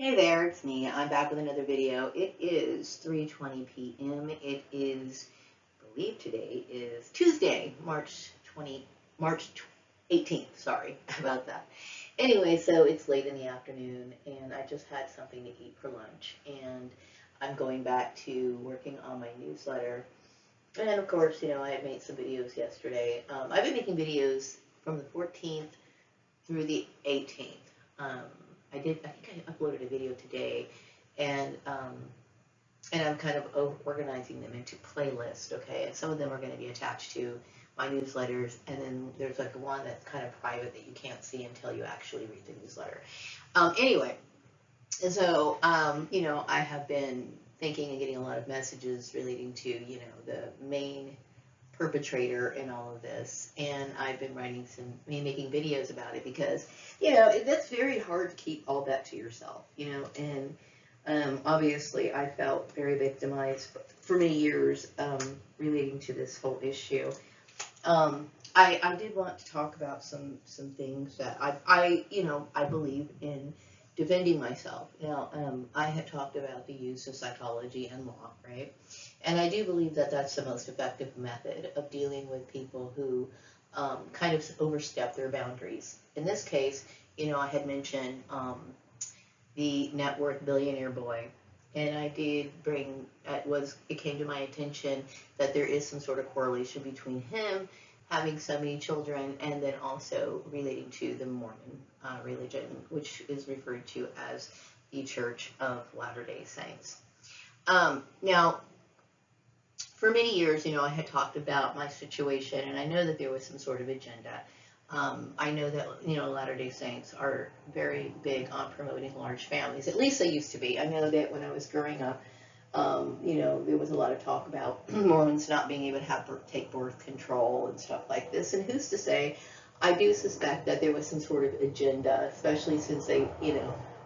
Hey there, it's me. I'm back with another video. It is 3:20 p.m. It is, I believe today is Tuesday, March 18th. Sorry about that. Anyway, so it's late in the afternoon and I just had something to eat for lunch and I'm going back to working on my newsletter. And of course, I had made some videos yesterday. I've been making videos from the 14th through the 18th. Um, I think I uploaded a video today, and I'm kind of organizing them into playlists, okay? And some of them are going to be attached to my newsletters, and then there's like one that's kind of private that you can't see until you actually read the newsletter. Anyway, and so, I have been thinking and getting a lot of messages relating to, the main perpetrator in all of this, and I've been making videos about it because, that's very hard to keep all that to yourself, and obviously I felt very victimized for many years relating to this whole issue. I did want to talk about some things that I believe in defending myself. Now, I had talked about the use of psychology and law, right? And I do believe that that's the most effective method of dealing with people who kind of overstep their boundaries. In this case, I had mentioned the net worth billionaire boy. And I did it came to my attention that there is some sort of correlation between him having so many children and then also relating to the Mormon religion, which is referred to as the Church of Latter-day Saints. Now, for many years, I had talked about my situation, and I know that there was some sort of agenda. I know that, Latter-day Saints are very big on promoting large families. At least they used to be. I know that when I was growing up, there was a lot of talk about Mormons not being able to take birth control and stuff like this. And who's to say? I do suspect that there was some sort of agenda, especially since they,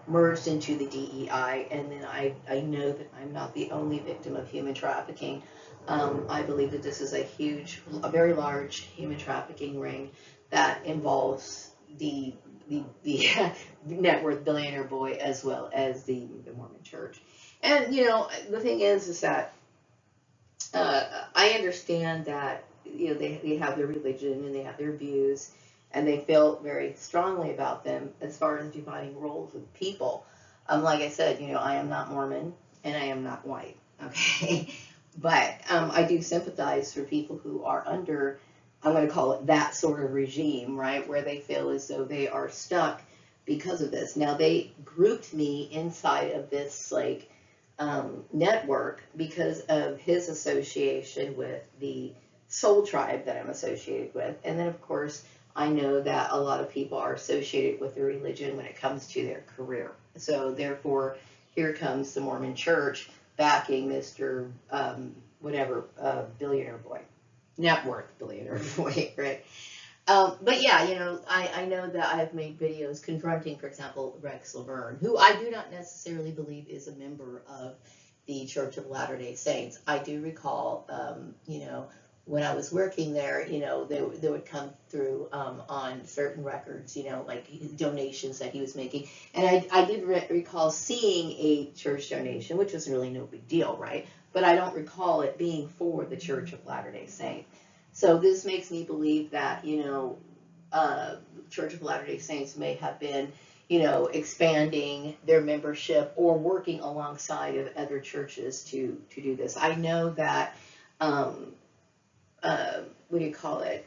merged into the DEI. And then I know that I'm not the only victim of human trafficking. I believe that this is a very large human trafficking ring that involves the net worth billionaire boy as well as the Mormon Church. And the thing is that I understand that they have their religion and they have their views, and they feel very strongly about them as far as defining roles of people. Like I said, I am not Mormon and I am not white, okay, but I do sympathize for people who are under, I'm going to call it that sort of regime, right, where they feel as though they are stuck because of this. Now, they grouped me inside of this network because of his association with the soul tribe that I'm associated with. And then, of course, I know that a lot of people are associated with their religion when it comes to their career. So, therefore, here comes the Mormon Church backing Mr. Billionaire boy, net worth billionaire boy, right? But yeah, I know that I have made videos confronting, for example, Rex Laverne, who I do not necessarily believe is a member of the Church of Latter-day Saints. I do recall, when I was working there, they would come through on certain records, like donations that he was making. And I did recall seeing a church donation, which was really no big deal, right? But I don't recall it being for the Church of Latter-day Saints. So this makes me believe that, Church of Latter-day Saints may have been, expanding their membership or working alongside of other churches to do this. I know that, what do you call it?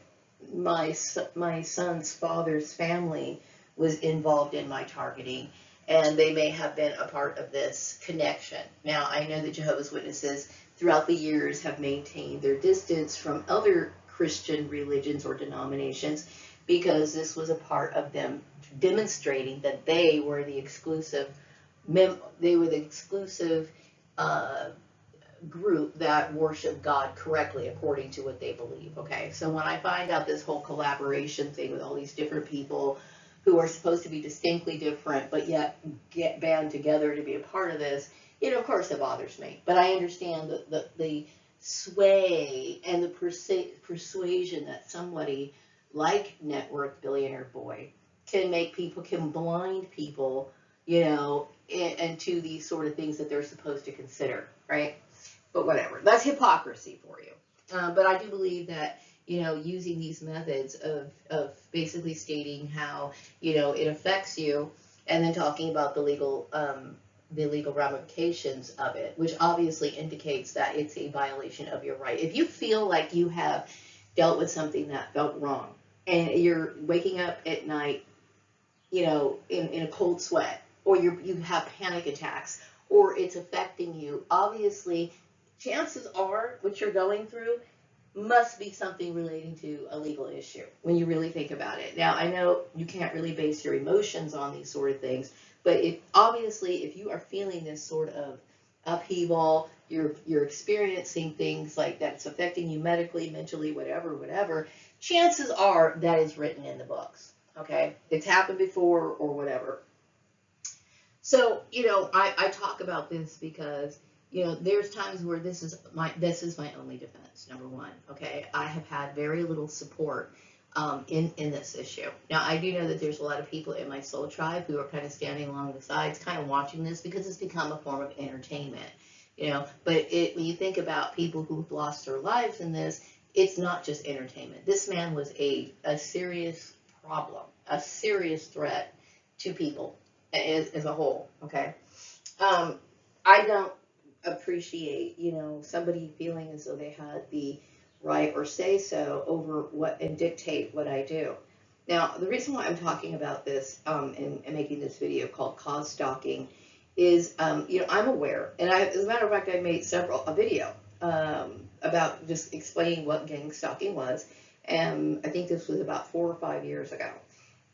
My son's father's family was involved in my targeting, and they may have been a part of this connection. Now, I know that Jehovah's Witnesses throughout the years have maintained their distance from other Christian religions or denominations because this was a part of them demonstrating that they were the exclusive group that worship God correctly according to what they believe. Okay, so when I find out this whole collaboration thing with all these different people who are supposed to be distinctly different but yet get band together to be a part of this, of course it bothers me. But I understand the sway and the persuasion that somebody like net worth billionaire boy can blind people, and to these sort of things that they're supposed to consider, right? But whatever, that's hypocrisy for you. But I do believe that, using these methods of basically stating how, it affects you, and then talking about the legal ramifications of it, which obviously indicates that it's a violation of your right. If you feel like you have dealt with something that felt wrong, and you're waking up at night, in a cold sweat, or you have panic attacks, or it's affecting you, obviously, chances are what you're going through must be something relating to a legal issue when you really think about it. Now, I know you can't really base your emotions on these sort of things, but if you are feeling this sort of upheaval, you're experiencing things like that, it's affecting you medically, mentally, whatever, chances are that is written in the books. Okay, it's happened before or whatever. So, I talk about this because, there's times where this is my only defense, number one. Okay, I have had very little support in this issue. Now, I do know that there's a lot of people in my soul tribe who are kind of standing along the sides, kind of watching this because it's become a form of entertainment. But when you think about people who've lost their lives in this, it's not just entertainment. This man was a serious problem, a serious threat to people as a whole. Okay, I don't appreciate somebody feeling as though they had the right or say so over what and dictate what I do. Now, the reason why I'm talking about this and making this video called cause stalking is I'm aware, and as a matter of fact, I made a video about just explaining what gang stalking was, and I think this was about 4 or 5 years ago.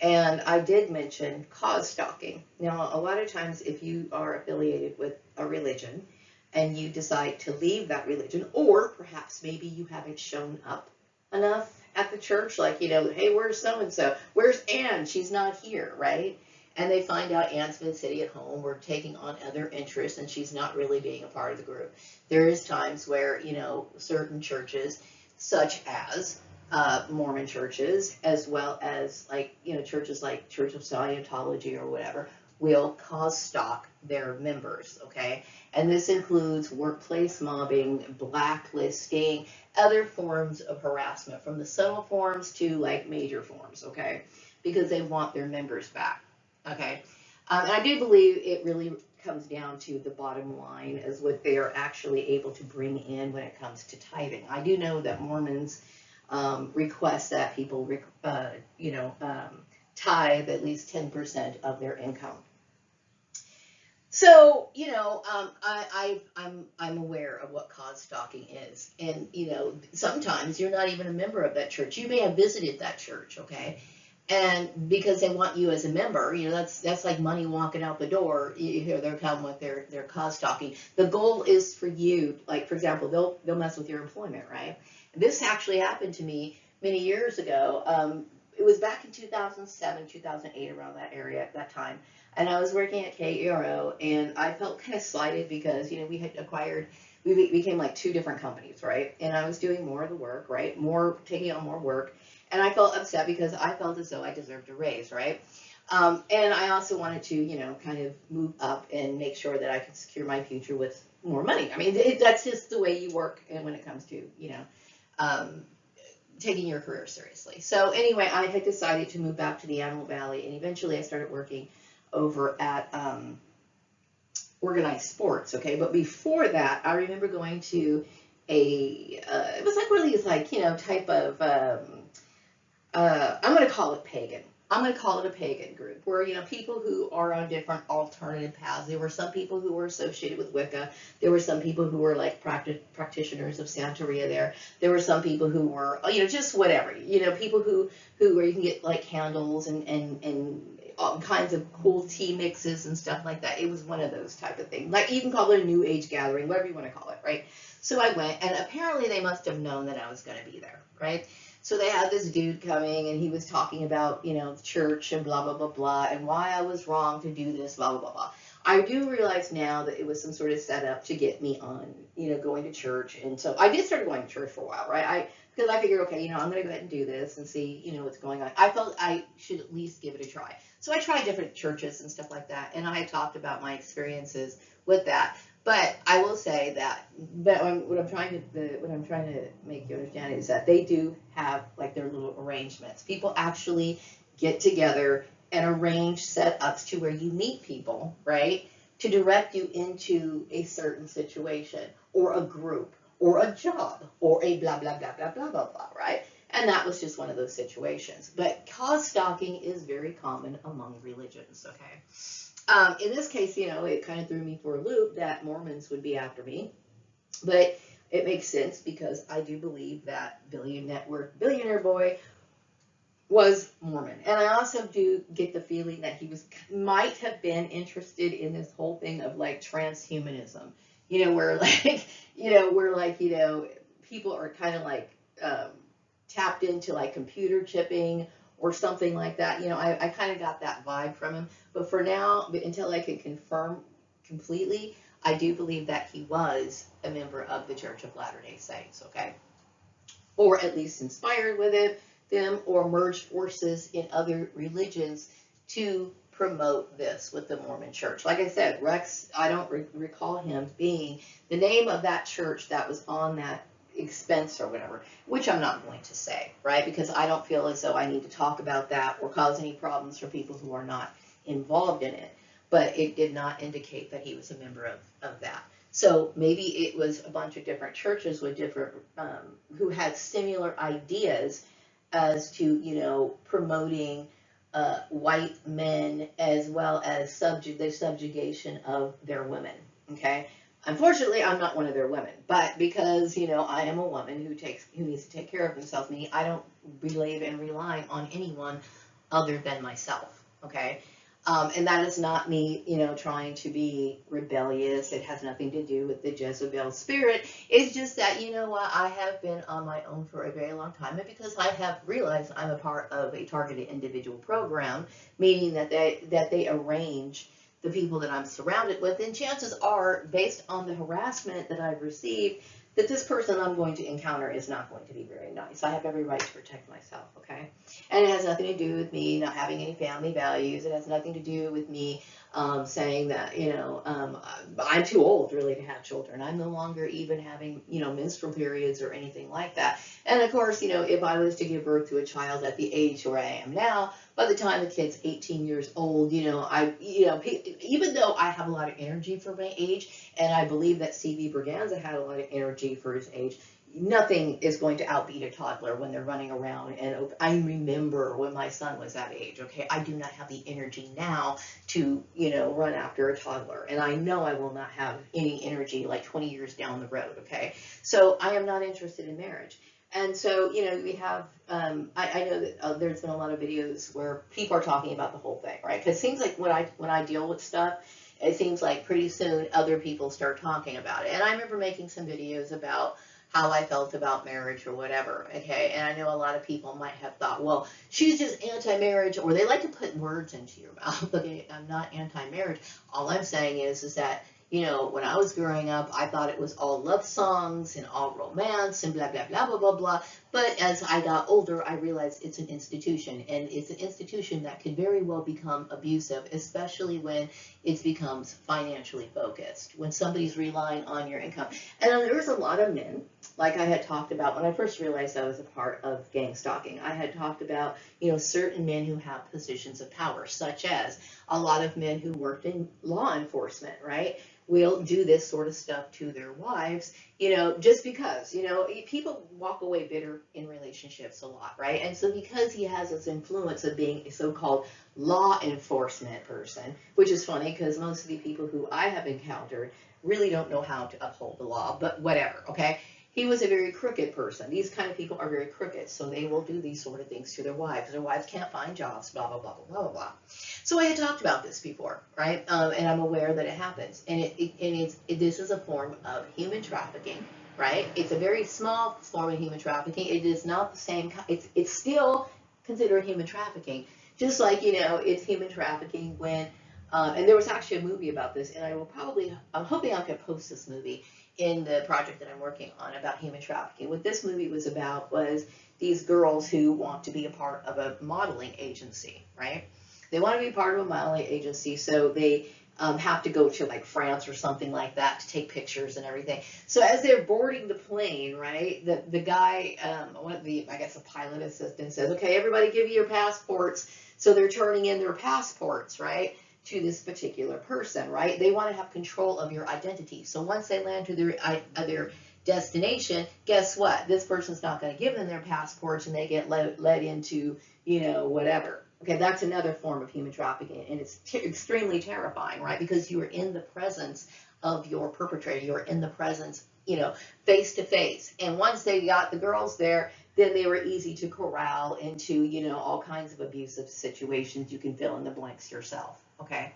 And I did mention cause stalking. Now, a lot of times if you are affiliated with a religion and you decide to leave that religion, or perhaps maybe you haven't shown up enough at the church, like, hey, where's so-and-so? Where's Ann? She's not here, right? And they find out Ann's been sitting at home or taking on other interests and she's not really being a part of the group. There is times where, certain churches, such as Mormon churches, as well as churches like Church of Scientology or whatever, will cause stalk their members, okay? And this includes workplace mobbing, blacklisting, other forms of harassment, from the subtle forms to major forms, okay? Because they want their members back, okay? And I do believe it really comes down to the bottom line as what they are actually able to bring in when it comes to tithing. I do know that Mormons request that people, tithe at least 10% of their income. So, I'm aware of what cause stalking is. And, sometimes you're not even a member of that church. You may have visited that church, okay? And because they want you as a member, that's like money walking out the door. They'll come with their cause stalking. The goal is for you, like, for example, they'll mess with your employment, right? This actually happened to me many years ago. It was back in 2007, 2008, around that area at that time. And I was working at KERO, and I felt kind of slighted because, we had we became like 2 different companies, right? And I was doing more of the work, right? Taking on more work. And I felt upset because I felt as though I deserved a raise, right? And I also wanted to, kind of move up and make sure that I could secure my future with more money. I mean, that's just the way you work when it comes to, taking your career seriously. So anyway, I had decided to move back to the Antelope Valley, and eventually I started working over at Organized Sports, okay? But before that, I remember going to it was like one of these, type of, I'm going to call it pagan. I'm going to call it a pagan group where, people who are on different alternative paths. There were some people who were associated with Wicca. There were some people who were like practitioners of Santeria there. There were some people who were, just whatever, people who where you can get like candles and all kinds of cool tea mixes and stuff like that. It was one of those type of things. Like, you can call it a New Age gathering, whatever you want to call it, right? So I went, and apparently they must have known that I was going to be there, right? So they had this dude coming, and he was talking about, church and blah, blah, blah, blah, and why I was wrong to do this, blah, blah, blah, blah. I do realize now that it was some sort of setup to get me on, going to church. And so I did start going to church for a while, right? Because I figured, okay, I'm going to go ahead and do this and see, what's going on. I felt I should at least give it a try. So I tried different churches and stuff like that, and I talked about my experiences with that. But I will say that, but what I'm trying to make you understand is that they do have like their little arrangements. People actually get together and arrange setups to where you meet people, right? To direct you into a certain situation or a group or a job or a blah blah blah blah blah blah blah, right? And that was just one of those situations. But cause stalking is very common among religions, okay? In this case, it kind of threw me for a loop that Mormons would be after me. But it makes sense because I do believe that Billionaire Boy was Mormon. And I also do get the feeling that he might have been interested in this whole thing of like transhumanism. Where people are kind of like tapped into like computer chipping or something like that. I kind of got that vibe from him. But for now, until I can confirm completely, I do believe that he was a member of the Church of Latter-day Saints, okay? Or at least inspired with them, or merged forces in other religions to promote this with the Mormon Church. Like I said, Rex, I don't recall him being the name of that church that was on that expense or whatever, which I'm not going to say, right? Because I don't feel as though I need to talk about that or cause any problems for people who are not involved in it. But it did not indicate that he was a member of that. So maybe it was a bunch of different churches with different, who had similar ideas as to, promoting white men as well as the subjugation of their women, okay? Unfortunately, I'm not one of their women, but because, I am a woman who needs to take care of themselves, meaning I don't believe in relying on anyone other than myself, okay? And that is not me, trying to be rebellious. It has nothing to do with the Jezebel spirit. It's just that, I have been on my own for a very long time. And because I have realized I'm a part of a targeted individual program, meaning that they arrange the people that I'm surrounded with. And chances are, based on the harassment that I've received, that this person I'm going to encounter is not going to be very nice. I have every right to protect myself, okay? And it has nothing to do with me not having any family values. It has nothing to do with me saying that, I'm too old really to have children. I'm no longer even having, menstrual periods or anything like that. And of course, if I was to give birth to a child at the age where I am now, by the time the kid's 18 years old, even though I have a lot of energy for my age, and I believe that C.B. Braganza had a lot of energy for his age, nothing is going to outbeat a toddler when they're running around. And I remember when my son was that age, okay? I do not have the energy now to, run after a toddler. And I know I will not have any energy like 20 years down the road, okay? So I am not interested in marriage. And so, we have, I know that there's been a lot of videos where people are talking about the whole thing, right? Because it seems like when I deal with stuff, it seems like pretty soon other people start talking about it. And I remember making some videos about how I felt about marriage or whatever, okay? And I know a lot of people might have thought, well, she's just anti-marriage, or they like to put words into your mouth. Okay, I'm not anti-marriage. All I'm saying is that, when I was growing up, I thought it was all love songs and all romance and blah, blah, blah, blah, blah, blah. But as I got older, I realized it's an institution, and it's an institution that could very well become abusive, especially when it becomes financially focused, when somebody's relying on your income. And there's a lot of men, like I had talked about when I first realized I was a part of gang stalking. I had talked about, certain men who have positions of power, such as a lot of men who worked in law enforcement, right? Will do this sort of stuff to their wives, just because, people walk away bitter in relationships a lot, right? And so because he has this influence of being a so-called law enforcement person, which is funny because most of the people who I have encountered really don't know how to uphold the law, but whatever, okay? He was a very crooked person. These kind of people are very crooked, so they will do these sort of things to their wives. Their wives can't find jobs, blah, blah, blah, blah, blah, blah. So I had talked about this before, right? And I'm aware that it happens. And this is a form of human trafficking, right? It's a very small form of human trafficking. It is not the same. It's still considered human trafficking, just like, it's human trafficking when, and there was actually a movie about this, and I'm hoping I can post this movie in the project that I'm working on about human trafficking. What this movie was about was these girls who want to be a part of a modeling agency, right? They want to be part of a modeling agency, so they have to go to like France or something like that to take pictures and everything. So as they're boarding the plane, right, the guy, one of the, I guess the pilot assistant says, okay, everybody give you your passports. So they're turning in their passports, right, to this particular person, right? They want to have control of your identity. So once they land to their destination, guess what? This person's not going to give them their passports, and they get led into, you know, whatever. Okay, that's another form of human trafficking, and it's extremely terrifying, right? Because you are in the presence of your perpetrator. You're in the presence, you know, face to face. And once they got the girls there, then they were easy to corral into, you know, all kinds of abusive situations. You can fill in the blanks yourself, okay?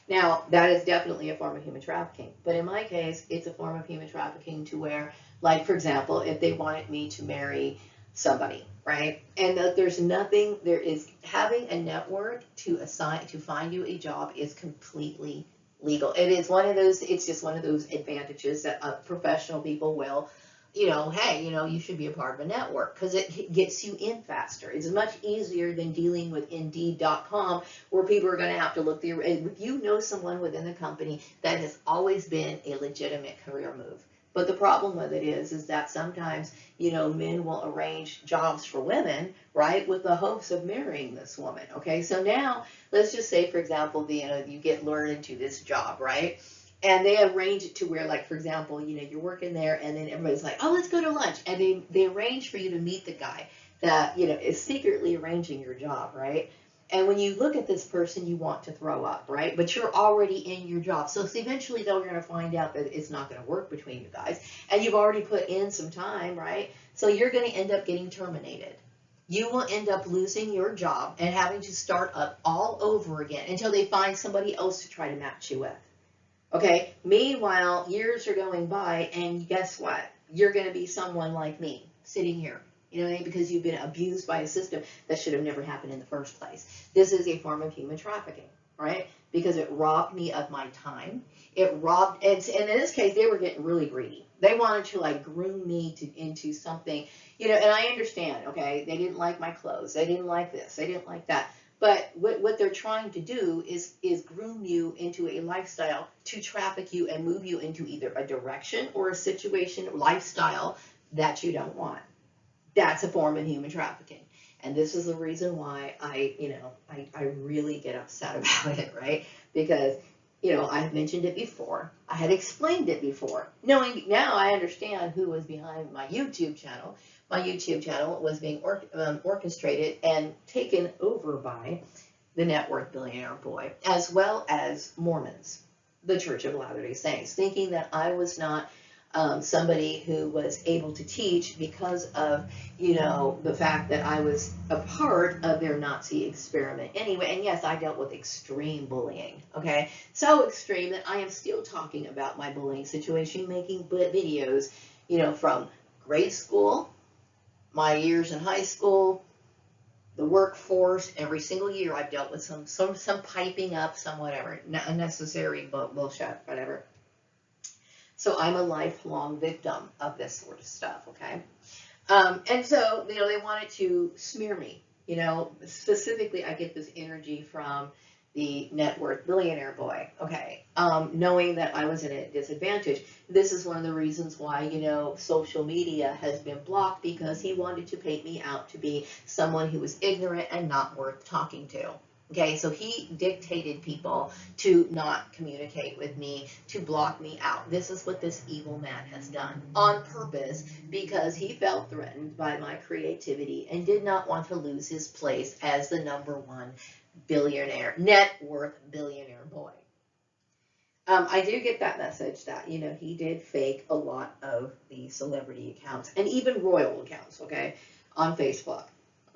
Now, that is definitely a form of human trafficking. But in my case, it's a form of human trafficking to where, like, for example, if they wanted me to marry somebody, right? And there's nothing, there is, having a network to find you a job is completely legal. It is one of those, it's just one of those advantages that professional people will, you know, hey, you know, you should be a part of a network because it gets you in faster. It's much easier than dealing with Indeed.com where people are going to have to look through. If you know someone within the company, that has always been a legitimate career move. But the problem with it is that sometimes, you know, men will arrange jobs for women, right, with the hopes of marrying this woman. Okay, so now let's just say, for example, you know, you get lured into this job, right? And they arrange it to where, like, for example, you know, you're working there and then everybody's like, oh, let's go to lunch. And they arrange for you to meet the guy that, you know, is secretly arranging your job, right? And when you look at this person, you want to throw up, right? But you're already in your job. So eventually, though, you're going to find out that it's not going to work between you guys. And you've already put in some time, right? So you're going to end up getting terminated. You will end up losing your job and having to start up all over again until they find somebody else to try to match you with. Okay, meanwhile, years are going by, and guess what? You're going to be someone like me, sitting here. You know what I mean? Because you've been abused by a system that should have never happened in the first place. This is a form of human trafficking, right? Because it robbed me of my time. It robbed, and in this case, they were getting really greedy. They wanted to, like, groom me into something, you know, and I understand, okay? They didn't like my clothes. They didn't like this. They didn't like that. But what they're trying to do is groom you into a lifestyle to traffic you and move you into either a direction or a situation, lifestyle that you don't want. That's a form of human trafficking. And this is the reason why I really get upset about it, right? Because, you know, I've mentioned it before. I had explained it before. Knowing now I understand who was behind my YouTube channel. My YouTube channel was being orchestrated and taken over by the net worth billionaire boy, as well as Mormons, the Church of Latter-day Saints, thinking that I was not somebody who was able to teach because of, you know, the fact that I was a part of their Nazi experiment anyway. And yes, I dealt with extreme bullying, okay? So extreme that I am still talking about my bullying situation, making videos, you know, from grade school, my years in high school, the workforce. Every single year I've dealt with some piping up, some whatever, unnecessary bullshit, whatever. So I'm a lifelong victim of this sort of stuff, okay? And so, you know, they wanted to smear me, you know, specifically I get this energy from the net worth billionaire boy, okay, knowing that I was at a disadvantage. This is one of the reasons why, you know, social media has been blocked, because he wanted to paint me out to be someone who was ignorant and not worth talking to. Okay, so he dictated people to not communicate with me, to block me out. This is what this evil man has done on purpose, because he felt threatened by my creativity and did not want to lose his place as the #1 billionaire, net worth billionaire boy. I do get that message that, you know, he did fake a lot of the celebrity accounts and even royal accounts, okay, on Facebook.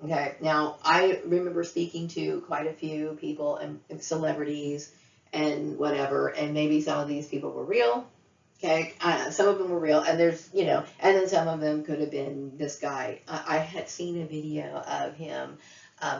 Okay, now I remember speaking to quite a few people and celebrities and whatever, and maybe some of these people were real. Okay, some of them were real, and there's, you know, and then some of them could have been this guy. I had seen a video of him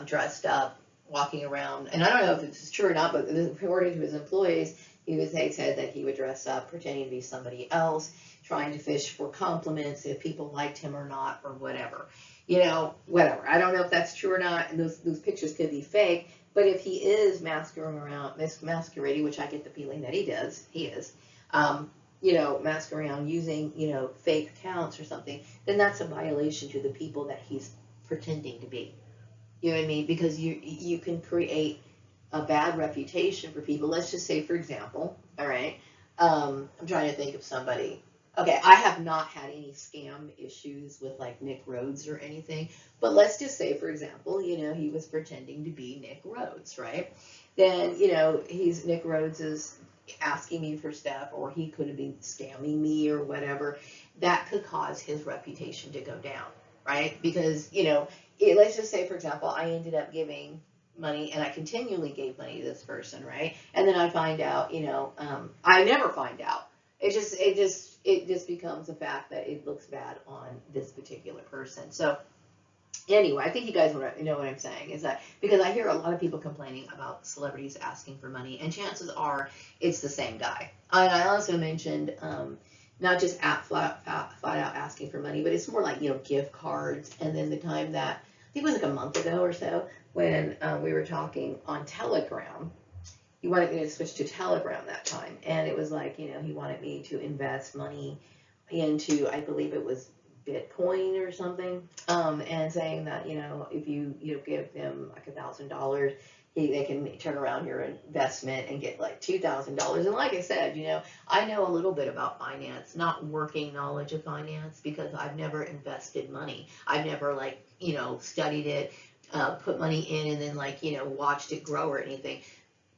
dressed up, walking around, and I don't know if this is true or not, but according to his employees, they said that he would dress up pretending to be somebody else, trying to fish for compliments if people liked him or not, or whatever. You know, whatever. I don't know if that's true or not, and those pictures could be fake, But if he is masquerading, which I get the feeling that he is, you know, masquerading around using, you know, fake accounts or something, then that's a violation to the people that he's pretending to be. You know what I mean? Because you can create a bad reputation for people. Let's just say, for example, all right, I'm trying to think of somebody. Okay, I have not had any scam issues with like Nick Rhodes or anything, but let's just say, for example, you know, he was pretending to be Nick Rhodes, right? Then, you know, Nick Rhodes is asking me for stuff, or he could have been scamming me or whatever. That could cause his reputation to go down, right? Because, you know, let's just say, for example, I ended up giving money, and I continually gave money to this person, right? And then I find out, you know, I never find out. It just becomes a fact that it looks bad on this particular person. So anyway, I think you guys know what I'm saying, is that because I hear a lot of people complaining about celebrities asking for money, and chances are it's the same guy. And I also mentioned not just flat out asking for money, but it's more like, you know, gift cards. And then the time that, I think it was like a month ago or so, when we were talking on Telegram, he wanted me to switch to Telegram that time. And it was like, you know, he wanted me to invest money into, I believe it was Bitcoin or something, and saying that, you know, if you give them like $1,000, they can turn around your investment and get like $2,000. And like I said, you know, I know a little bit about finance, not working knowledge of finance, because I've never invested money. I've never, like, you know, studied it, put money in, and then, like, you know, watched it grow or anything.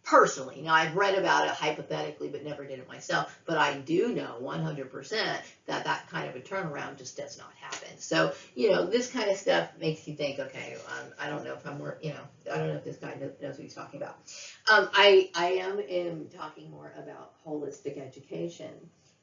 Personally. Now, I've read about it hypothetically, but never did it myself. But I do know 100% that that kind of a turnaround just does not happen. So, you know, this kind of stuff makes you think, okay, I don't know if you know, I don't know if this guy knows what he's talking about. I am talking more about holistic education.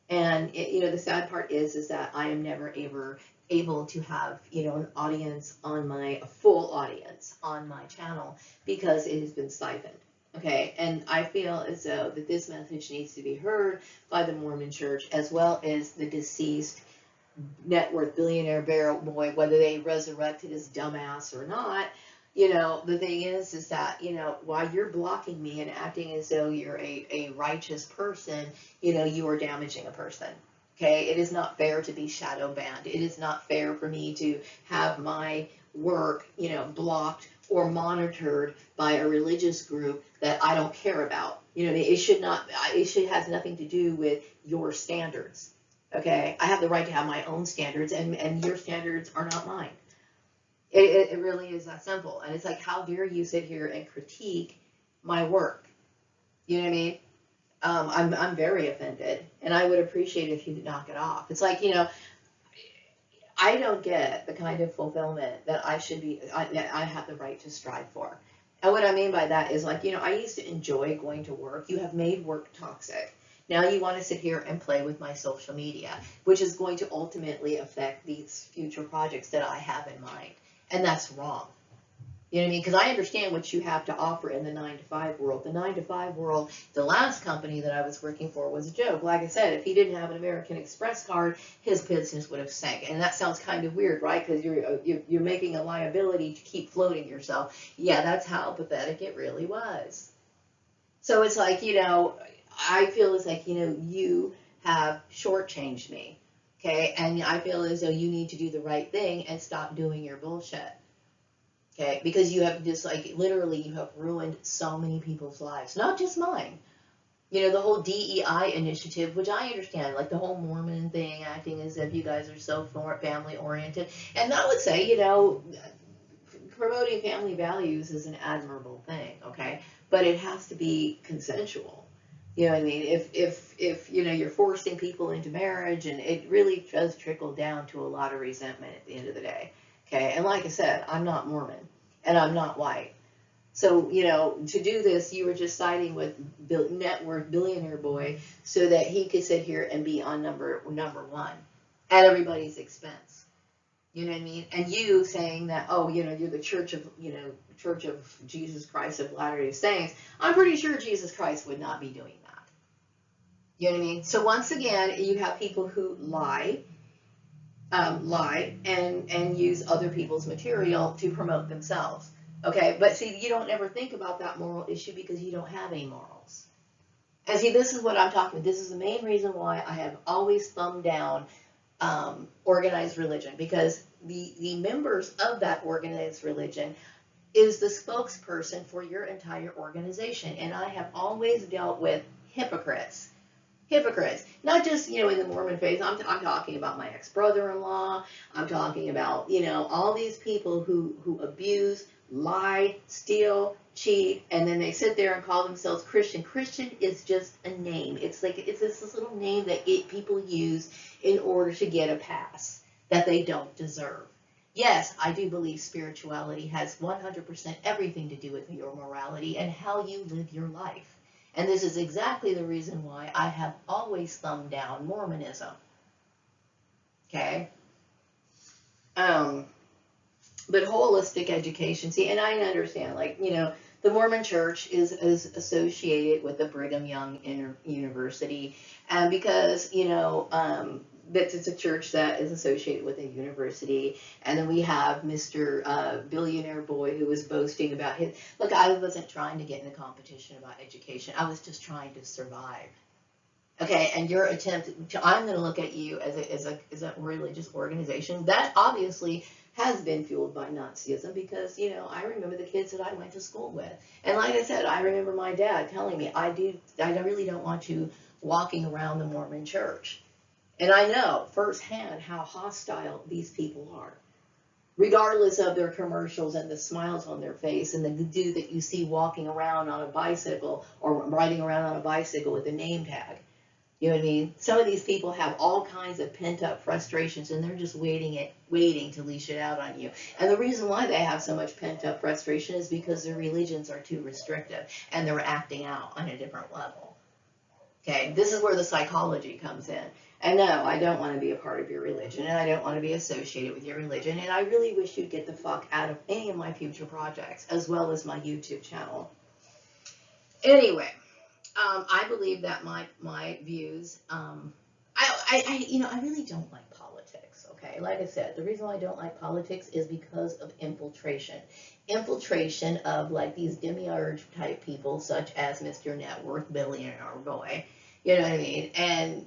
And, you know, the sad part is that I am never ever able to have, you know, a full audience on my channel, because it has been siphoned. Okay, and I feel as though that this message needs to be heard by the Mormon Church, as well as the deceased net worth billionaire barrel boy, whether they resurrected his dumbass or not. You know, the thing is that, you know, while you're blocking me and acting as though you're a righteous person, you know, you are damaging a person. Okay, it is not fair to be shadow banned. It is not fair for me to have my work, you know, blocked or monitored by a religious group that I don't care about. You know, it should has nothing to do with your standards. Okay, I have the right to have my own standards, and your standards are not mine. It really is that simple. And it's like, how dare you sit here and critique my work? You know what I mean? I'm very offended, and I would appreciate if you could knock it off. It's like, you know, I don't get the kind of fulfillment that I have the right to strive for. And what I mean by that is, like, you know, I used to enjoy going to work. You have made work toxic. Now you want to sit here and play with my social media, which is going to ultimately affect these future projects that I have in mind. And that's wrong. You know what I mean? Because I understand what you have to offer in the 9-to-5 world. The 9-to-5 world, the last company that I was working for was a joke. Like I said, if he didn't have an American Express card, his business would have sank. And that sounds kind of weird, right? Because you're making a liability to keep floating yourself. Yeah, that's how pathetic it really was. So it's like, you know, I feel it's like, you know, you have shortchanged me. Okay? And I feel as though you need to do the right thing and stop doing your bullshit. Okay, because you have just, like, literally, you have ruined so many people's lives, not just mine. You know, the whole DEI initiative, which I understand, like the whole Mormon thing, acting as if you guys are so family oriented. And I would say, you know, promoting family values is an admirable thing, okay? But it has to be consensual. You know what I mean? If you know, you're forcing people into marriage, and it really does trickle down to a lot of resentment at the end of the day. Okay, and like I said, I'm not Mormon, and I'm not white. So, you know, to do this, you were just siding with net worth billionaire boy so that he could sit here and be on number one at everybody's expense. You know what I mean? And you saying that, oh, you know, you're the Church of Jesus Christ of Latter-day Saints. I'm pretty sure Jesus Christ would not be doing that. You know what I mean? So once again, you have people who lie and use other people's material to promote themselves. Okay, but see, you don't ever think about that moral issue because you don't have any morals. And see, this is what I'm talking about. This is the main reason why I have always thumbed down organized religion, because the members of that organized religion is the spokesperson for your entire organization. And I have always dealt with hypocrites. Hypocrites, not just, in the Mormon faith. I'm talking about my ex-brother-in-law. I'm talking about, all these people who abuse, lie, steal, cheat, and then they sit there and call themselves Christian. Christian is just a name. It's like, it's this little name that people use in order to get a pass that they don't deserve. Yes, I do believe spirituality has 100% everything to do with your morality and how you live your life. And this is exactly the reason why I have always thumbed down Mormonism. Okay? But holistic education, see, and I understand, the Mormon Church is associated with the Brigham Young University, and because, that it's a church that is associated with a university. And then we have Mr. Billionaire Boy, who was boasting about his, look, I wasn't trying to get in a competition about education. I was just trying to survive. Okay, and your attempt to, I'm going to look at you as a religious organization that obviously has been fueled by Nazism, because, I remember the kids that I went to school with. And like I said, I remember my dad telling me, I really don't want you walking around the Mormon church. And I know firsthand how hostile these people are, regardless of their commercials and the smiles on their face and the dude that you see walking around on a bicycle or riding around on a bicycle with a name tag. You know what I mean? Some of these people have all kinds of pent-up frustrations, and they're just waiting to leash it out on you. And the reason why they have so much pent-up frustration is because their religions are too restrictive, and they're acting out on a different level. Okay, this is where the psychology comes in. And no, I don't want to be a part of your religion, and I don't want to be associated with your religion, and I really wish you'd get the fuck out of any of my future projects, as well as my YouTube channel. Anyway, I believe that my views, I really don't like politics, okay? Like I said, the reason why I don't like politics is because of infiltration. Infiltration of, these demiurge type people, such as Mr. Net Worth Billionaire Boy. You know what I mean? And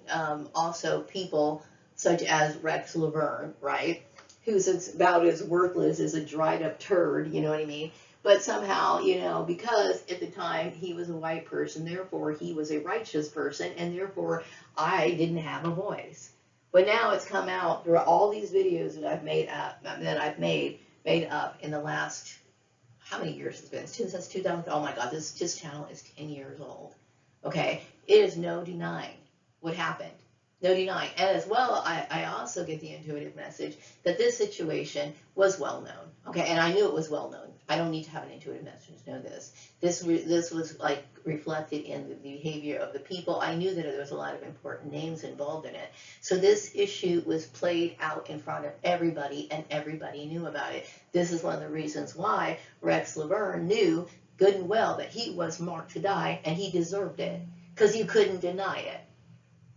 also people such as Rex Laverne, right? Who's about as worthless as a dried up turd, you know what I mean? But somehow, because at the time he was a white person, therefore he was a righteous person, and therefore I didn't have a voice. But now it's come out through all these videos that I've made up in the last, how many years has it been? Since 2000. Oh my God, this channel is 10 years old. Okay, it is no denying what happened. No denying. And as well, I also get the intuitive message that this situation was well known. Okay, and I knew it was well known. I don't need to have an intuitive message to know this. This was reflected in the behavior of the people. I knew that there was a lot of important names involved in it. So this issue was played out in front of everybody, and everybody knew about it. This is one of the reasons why Rex Laverne knew good and well that he was marked to die, and he deserved it, because you couldn't deny it.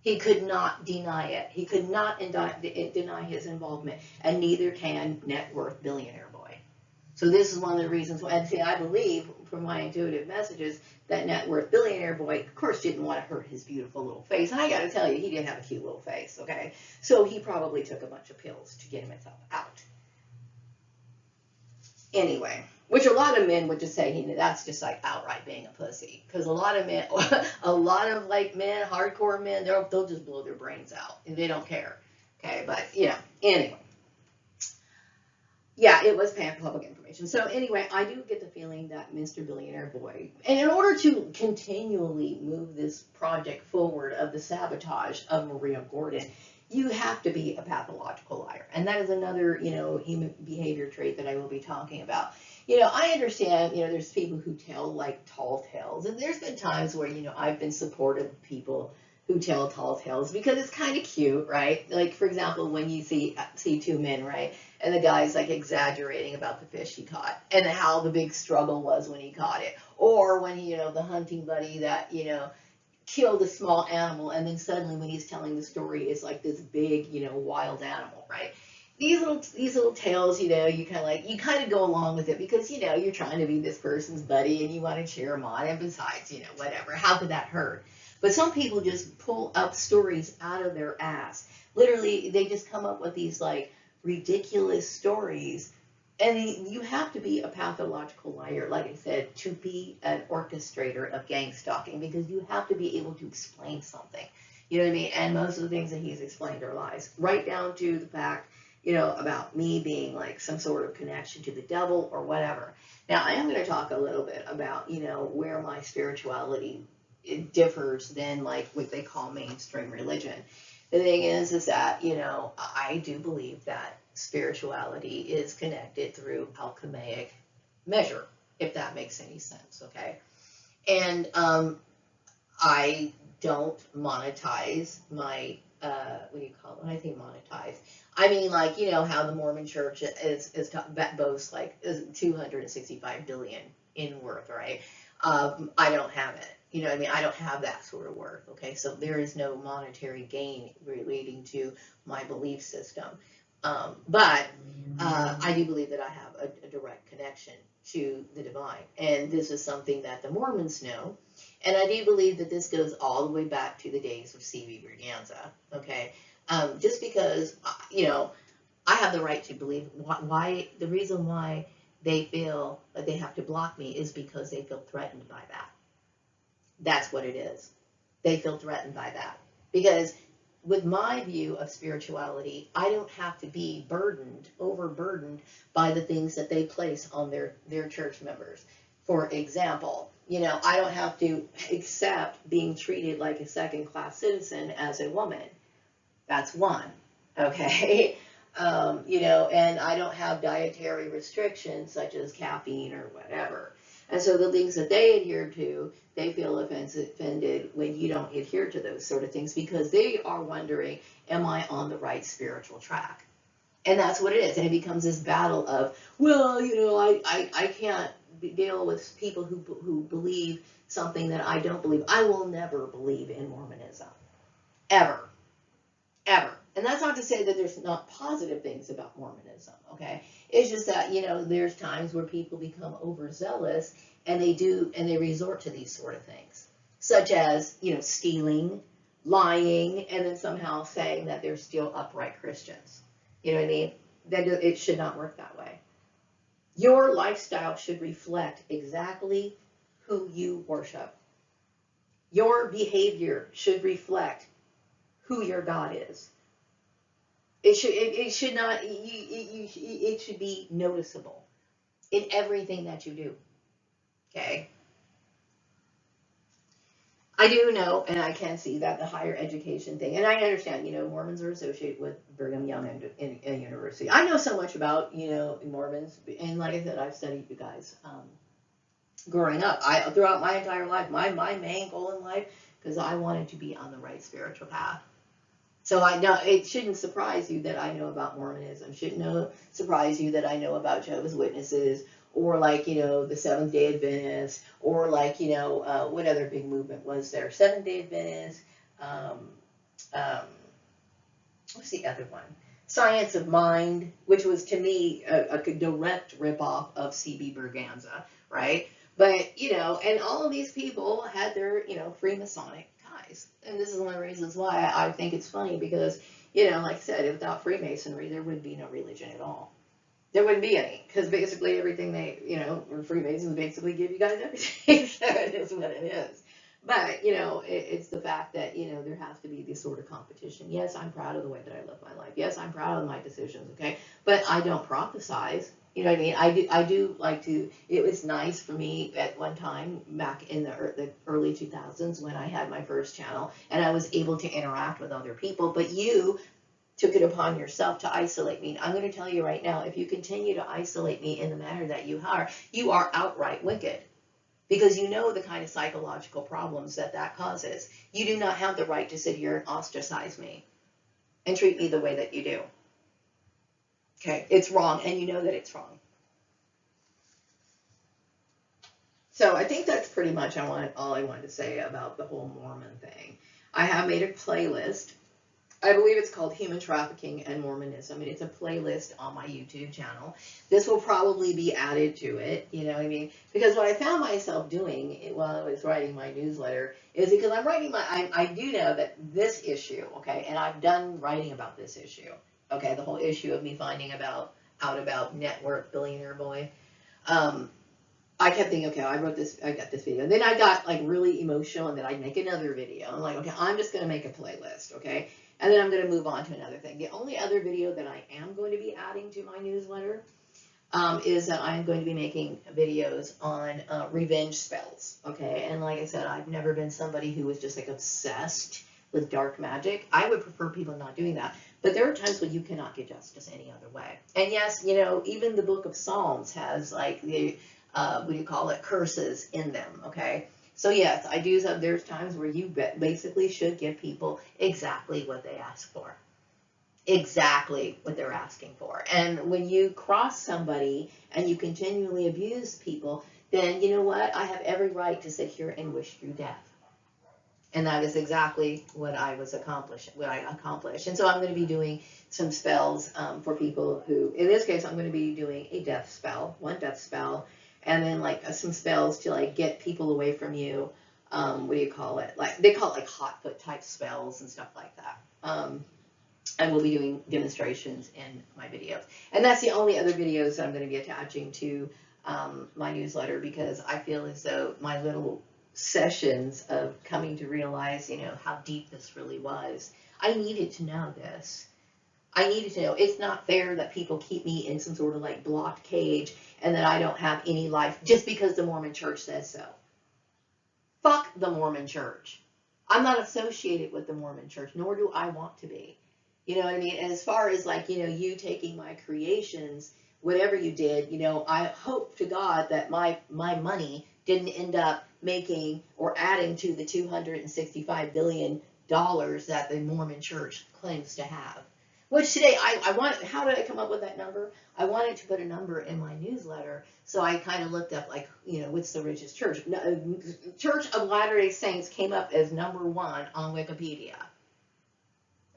He could not deny it. He could not deny his involvement, and neither can Net Worth Billionaire Boy. So this is one of the reasons why, and see, I believe from my intuitive messages that Net Worth Billionaire Boy, of course, didn't want to hurt his beautiful little face. And I got to tell you, he didn't have a cute little face, okay? So he probably took a bunch of pills to get himself out. Anyway, which a lot of men would just say, that's just outright being a pussy. Because a lot of men, men, hardcore men, they'll just blow their brains out, and they don't care. Okay, but, anyway. Yeah, it was public information. So anyway, I do get the feeling that Mr. Billionaire Boy, and in order to continually move this project forward of the sabotage of Maria Gordon, you have to be a pathological liar. And that is another, human behavior trait that I will be talking about. I understand, there's people who tell tall tales, and there's been times where, I've been supportive of people who tell tall tales because it's kind of cute, right? Like, for example, when you see two men, right? And the guy's exaggerating about the fish he caught and how the big struggle was when he caught it. Or when, the hunting buddy that, killed a small animal, and then suddenly when he's telling the story, it's this big, wild animal, right? these little tales, you know, you kind of go along with it because, you know, you're trying to be this person's buddy and you want to cheer them on, and besides, you know, whatever, how could that hurt? But some people just pull up stories out of their ass. Literally, they just come up with these like ridiculous stories, and you have to be a pathological liar, like I said, to be an orchestrator of gang stalking, because you have to be able to explain something. You know what I mean? And most of the things that he's explained are lies, right down to the fact, you know, about me being like some sort of connection to the devil or whatever. Now, I am going to talk a little bit about, you know, where my spirituality it differs than like what they call mainstream religion. The thing is that, you know, I do believe that spirituality is connected through alchemic measure, if that makes any sense, okay? And I don't monetize my, what do you call it? When I think monetize, I mean, like, you know, how the Mormon church boasts like 265 billion in worth, right? I don't have it. You know what I mean? I don't have that sort of worth, okay? So there is no monetary gain relating to my belief system. But I do believe that I have a direct connection to the divine. And this is something that the Mormons know. And I do believe that this goes all the way back to the days of C.B. Berganza, okay? Just because, you know, I have the right to believe. The reason why they feel that they have to block me is because they feel threatened by that. That's what it is. They feel threatened by that. Because with my view of spirituality, I don't have to be overburdened by the things that they place on their church members. For example, you know, I don't have to accept being treated like a second-class citizen as a woman. That's one, okay? You know, and I don't have dietary restrictions such as caffeine or whatever. And so the things that they adhere to, they feel offended when you don't adhere to those sort of things, because they are wondering, am I on the right spiritual track? And that's what it is. And it becomes this battle of, well, you know, I can't deal with people who believe something that I don't believe. I will never believe in Mormonism. Ever. Ever. And that's not to say that there's not positive things about Mormonism, okay? It's just that, you know, there's times where people become overzealous and they resort to these sort of things, such as, you know, stealing, lying, and then somehow saying that they're still upright Christians. You know what I mean? It should not work that way. Your lifestyle should reflect exactly who you worship. Your behavior should reflect who your God is. It should not, it should be noticeable in everything that you do, okay? I do know, and I can see that the higher education thing, and I understand, you know, Mormons are associated with Brigham Young and University. I know so much about, you know, Mormons, and like I said, I've studied you guys growing up. Throughout my entire life, my main goal in life, because I wanted to be on the right spiritual path. So I know it shouldn't surprise you that I know about Mormonism. Shouldn't surprise you that I know about Jehovah's Witnesses, or like, you know, the Seventh-day Adventists, or like, you know, what other big movement was there? Seventh-day Adventists. What's the other one? Science of Mind, which was to me a direct ripoff of C.B. Berganza, right? But, you know, and all of these people had their, you know, Freemasonic ties. And this is one of the reasons why I think it's funny, because, you know, like I said, without Freemasonry, there would be no religion at all. There wouldn't be any, because basically everything they, you know, Freemasons basically give you guys everything. So it is what it is. But, you know, it's the fact that, you know, there has to be this sort of competition. Yes, I'm proud of the way that I live my life. Yes, I'm proud of my decisions, okay? But I don't prophesize. You know what I mean? I do like to, it was nice for me at one time back in the early 2000s when I had my first channel and I was able to interact with other people, but you took it upon yourself to isolate me. I'm going to tell you right now, if you continue to isolate me in the manner that you are outright wicked, because you know the kind of psychological problems that causes. You do not have the right to sit here and ostracize me and treat me the way that you do. Okay, it's wrong, and you know that it's wrong. So I think that's pretty much all I wanted to say about the whole Mormon thing. I have made a playlist I believe it's called Human Trafficking and Mormonism. It's a playlist on my YouTube channel. This will probably be added to it, you know what I mean? Because what I found myself doing while I was writing my newsletter is because I'm writing I do know that this issue, okay, and I've done writing about this issue, okay, the whole issue of me finding out about network billionaire boy. I kept thinking, okay, I got this video. And then I got like really emotional, and then I'd make another video. I'm like, okay, I'm just going to make a playlist, okay? And then I'm going to move on to another thing. The only other video that I am going to be adding to my newsletter is that I'm going to be making videos on revenge spells, okay? And like I said, I've never been somebody who was just like obsessed with dark magic. I would prefer people not doing that. But there are times when you cannot get justice any other way. And yes, you know, even the book of Psalms has like the what do you call it, curses in them, okay? So yes, I do. There's times where you basically should give people exactly what they ask for. Exactly what they're asking for. And when you cross somebody and you continually abuse people, then you know what? I have every right to sit here and wish you death. And that is exactly what I accomplished. And so I'm going to be doing some spells for people who, in this case, I'm going to be doing a death spell, one death spell, and then like some spells to like get people away from you. What do you call it? Like they call it like hot foot type spells and stuff like that. And we'll be doing demonstrations in my videos. And that's the only other videos that I'm going to be attaching to my newsletter, because I feel as though my little sessions of coming to realize, you know, how deep this really was. I needed to know this. I needed to know. It's not fair that people keep me in some sort of like blocked cage and that I don't have any life just because the Mormon Church says so. Fuck the Mormon Church. I'm not associated with the Mormon Church, nor do I want to be. You know what I mean? And as far as like, you know, you taking my creations, whatever you did, you know, I hope to God that my money didn't end up making or adding to the $265 billion that the Mormon Church claims to have. Which today, how did I come up with that number? I wanted to put a number in my newsletter, so I kind of looked up, like, you know, what's the richest church? Church of Latter-day Saints came up as #1 on Wikipedia.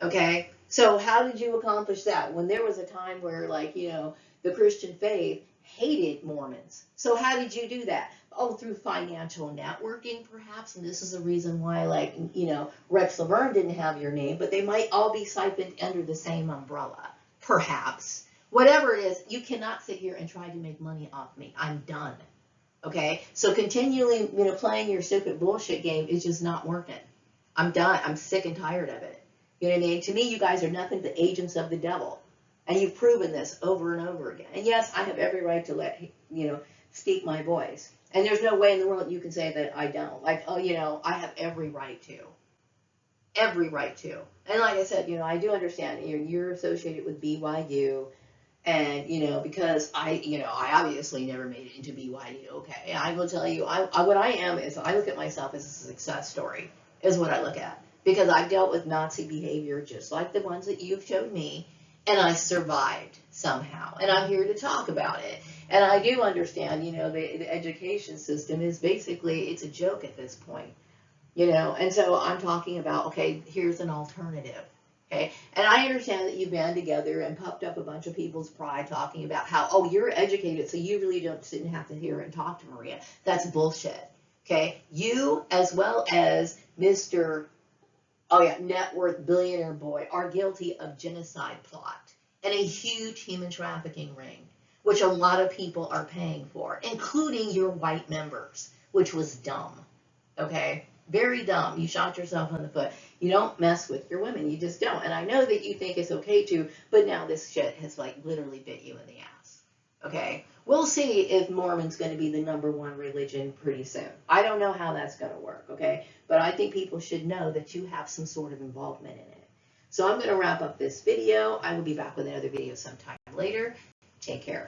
Okay? So how did you accomplish that? When there was a time where, like, you know, the Christian faith hated Mormons. So how did you do that? Oh, through financial networking, perhaps. And this is the reason why, like, you know, Rex Laverne didn't have your name, but they might all be siphoned under the same umbrella, perhaps. Whatever it is, you cannot sit here and try to make money off me. I'm done. Okay? So continually, you know, playing your stupid bullshit game is just not working. I'm done. I'm sick and tired of it. You know what I mean? To me, you guys are nothing but agents of the devil. And you've proven this over and over again. And yes, I have every right to let, you know, speak my voice. And there's no way in the world you can say that I don't. Like, oh, you know, I have every right to. Every right to. And like I said, you know, I do understand you're associated with BYU. And, you know, because I obviously never made it into BYU. Okay. I will tell you, what I am is I look at myself as a success story, is what I look at. Because I've dealt with Nazi behavior just like the ones that you've showed me. And I survived somehow, and I'm here to talk about it. And I do understand, you know, the education system is basically, it's a joke at this point, you know. And so I'm talking about, okay, here's an alternative, okay. And I understand that you band together and puffed up a bunch of people's pride talking about how, oh, you're educated, so you really didn't have to hear and talk to Maria. That's bullshit, okay. You, as well as Mr. Net worth billionaire boy, are guilty of genocide plot and a huge human trafficking ring, which a lot of people are paying for, including your white members, which was dumb. Okay? Very dumb. You shot yourself in the foot. You don't mess with your women. You just don't. And I know that you think it's okay to, but now this shit has like literally bit you in the ass. Okay? We'll see if Mormon's going to be the #1 religion pretty soon. I don't know how that's going to work, okay? But I think people should know that you have some sort of involvement in it. So I'm going to wrap up this video. I will be back with another video sometime later. Take care.